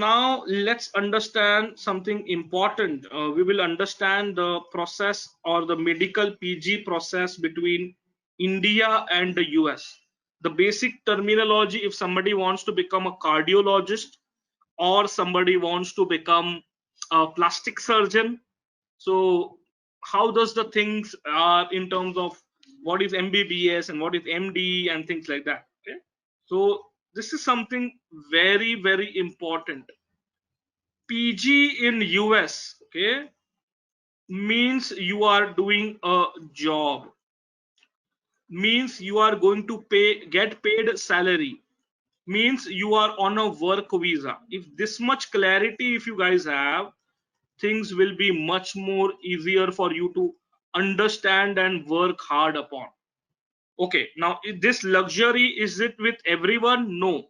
now let's understand something important. We will understand the process or the medical PG process between India and the US. The basic terminology, if somebody wants to become a cardiologist or somebody wants to become a plastic surgeon, so how does the things are in terms of what is MBBS and what is MD and things like that. Okay, so this is something very important. PG in US, okay, means you are doing a job, means you are going to get paid salary, means you are on a work visa. If this much clarity if you guys have, things will be much more easier for you to understand and work hard upon. Okay, now this luxury, is it with everyone? No,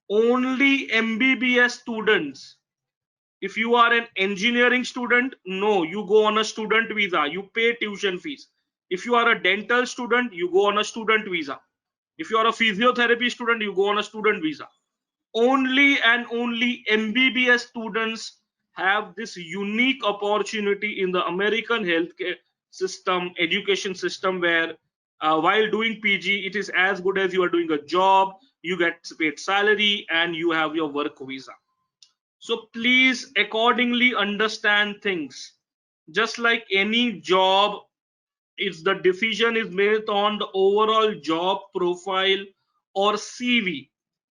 only MBBS students. If you are an engineering student, no, you go on a student visa, you pay tuition fees. If you are a dental student, you go on a student visa. If you are a physiotherapy student, you go on a student visa. Only and only MBBS students have this unique opportunity in the American healthcare system, education system, where while doing PG, it is as good as you are doing a job, you get paid salary, and you have your work visa. So please accordingly understand things. Just like any job, if the decision is made on the overall job profile or CV.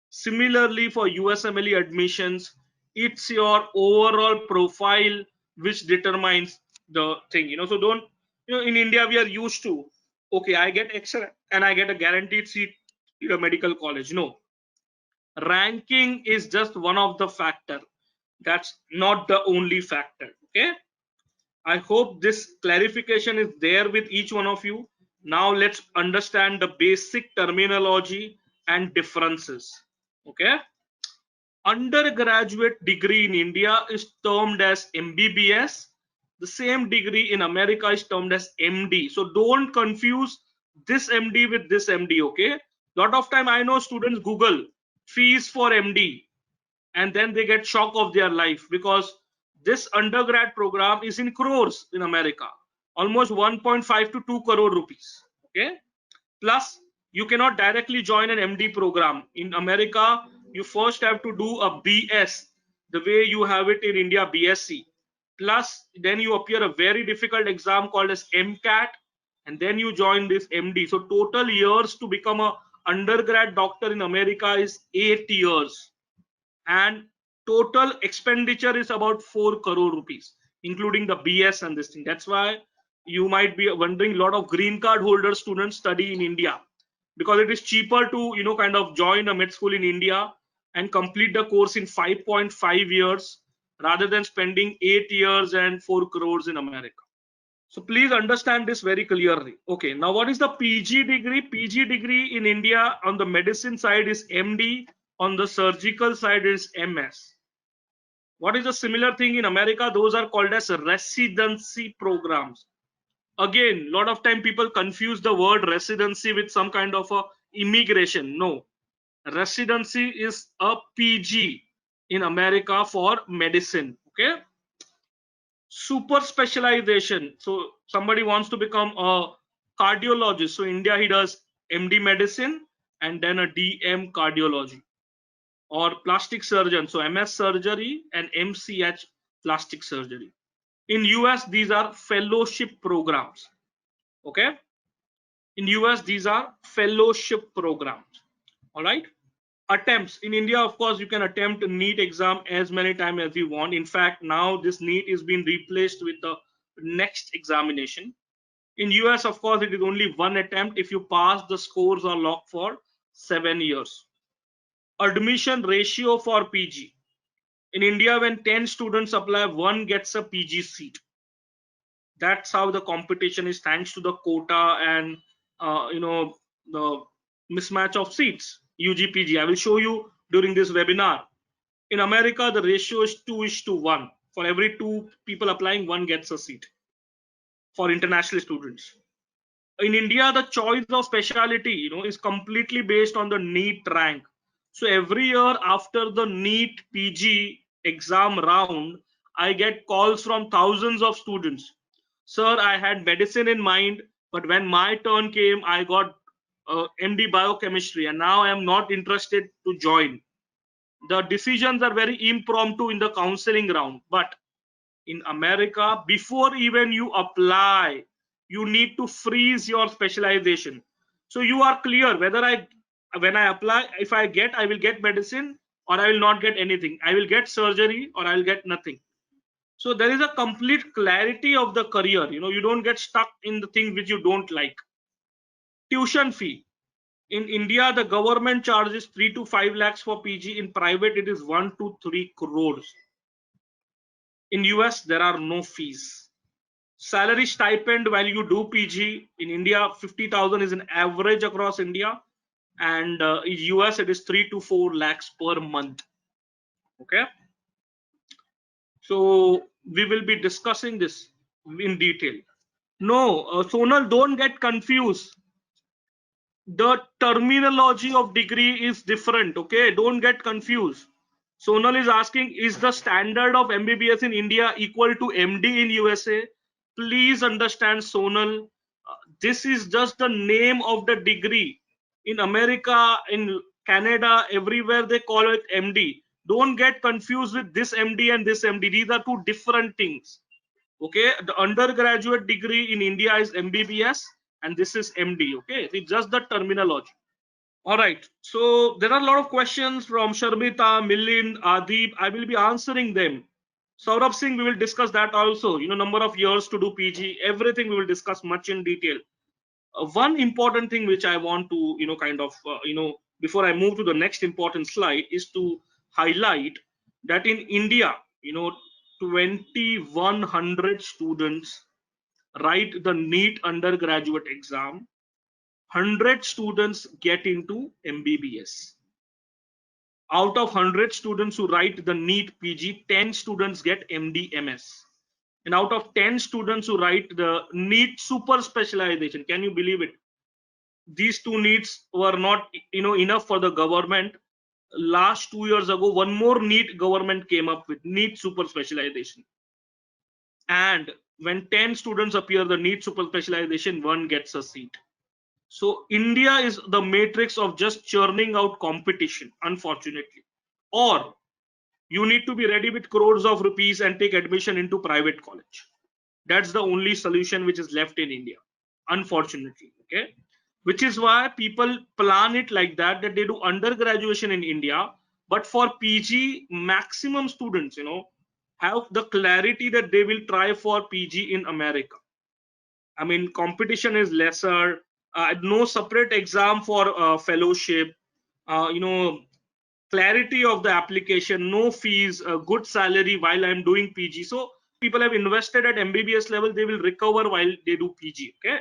Similarly, for USMLE admissions, it's your overall profile which determines the thing. So don't, in India we are used to, okay, I get extra and I get a guaranteed seat in a medical college. No, ranking is just one of the factor. That's not the only factor. Okay, I hope this clarification is there with each one of you. Now let's understand the basic terminology and differences. Okay, undergraduate degree in India is termed as MBBS. The same degree in America is termed as MD. So don't confuse this MD with this MD. Okay, lot of time I know students Google fees for MD and then they get shock of their life, because this undergrad program is in crores in America, almost 1.5 to 2 crore rupees. Okay, plus you cannot directly join an MD program in America. You first have to do a BS, the way you have it in India, BSc. Plus then you appear a very difficult exam called as MCAT, and then you join this MD. So total years to become a undergrad doctor in America is 8 years, and total expenditure is about 4 crore rupees, including the BS and this thing. That's why you might be wondering, a lot of green card holder students study in India, because it is cheaper to kind of join a med school in India and complete the course in 5.5 years rather than spending 8 years and 4 crores in America. So please understand this very clearly. Okay, now what is the PG degree? PG degree in India on the medicine side is MD, on the surgical side is MS. What is a similar thing in America? Those are called as residency programs. Again, a lot of time people confuse the word residency with some kind of a immigration. No, residency is a PG in America for medicine. Okay, super specialization. So somebody wants to become a cardiologist. So India, he does MD medicine and then a DM cardiology, or plastic surgeon. So MS surgery and MCH plastic surgery. In US, these are fellowship programs. Okay. In US, these are fellowship programs. All right. Attempts in India, of course, you can attempt a NEET exam as many times as you want. In fact, now this NEET is being replaced with the next examination. In US, of course, it is only one attempt. If you pass, the scores are locked for 7 years. Admission ratio for PG. In India, when 10 students apply, one gets a PG seat. That's how the competition is, thanks to the quota and the mismatch of seats. UGPG, I will show you during this webinar. In America, the ratio is 2:1. For every 2 people applying, one gets a seat for international students. In India, the choice of specialty is completely based on the NEET rank. So every year after the NEET PG, exam round, I get calls from thousands of students. Sir, I had medicine in mind, but when my turn came, I got MD biochemistry, and now I am not interested to join. The decisions are very impromptu in the counseling round. But in America, before even you apply, you need to freeze your specialization. So you are clear whether when I apply, if I get, I will get medicine or I will not get anything. I will get surgery or I will get nothing. So there is a complete clarity of the career. You don't get stuck in the things which you don't like. Tuition fee. In India, the government charges 3 to 5 lakhs for PG. In private, it is 1 to 3 crores. In US, there are no fees. Salary stipend while you do PG in India, 50,000 is an average across India, and in US it is 3 to 4 lakhs per month. Okay, so we will be discussing this in detail. No, Sonal, don't get confused. The terminology of degree is different. Okay, don't get confused. Sonal is asking, is the standard of MBBS in India equal to MD in USA? Please understand, Sonal, this is just the name of the degree. In America, in Canada, everywhere they call it MD. Don't get confused with this MD and this MD. These are two different things. Okay, the undergraduate degree in India is MBBS and this is MD. Okay, it's just the terminology. All right, so there are a lot of questions from Sharmita, Milind, Adib. I will be answering them. Saurabh Singh, we will discuss that also. Number of years to do PG, everything we will discuss much in detail. One important thing which I want to, before I move to the next important slide, is to highlight that in India, 2,100 students write the NEET undergraduate exam. 100 students get into MBBS. Out of 100 students who write the NEET PG, 10 students get MD MS. And out of 10 students who write the NEET super specialization, can you believe it? These two NEETs were not enough for the government. Last 2 years ago, one more NEET government came up with, NEET super specialization. And when 10 students appear the NEET super specialization, one gets a seat. So India is the matrix of just churning out competition, unfortunately. Or you need to be ready with crores of rupees and take admission into private college. That's the only solution which is left in India, unfortunately. Okay, which is why people plan it like that they do undergraduation in India, but for PG, maximum students, have the clarity that they will try for PG in America. I mean, competition is lesser. No separate exam for fellowship. Clarity of the application, no fees, a good salary while I'm doing PG. So people have invested at MBBS level, they will recover while they do PG. Okay.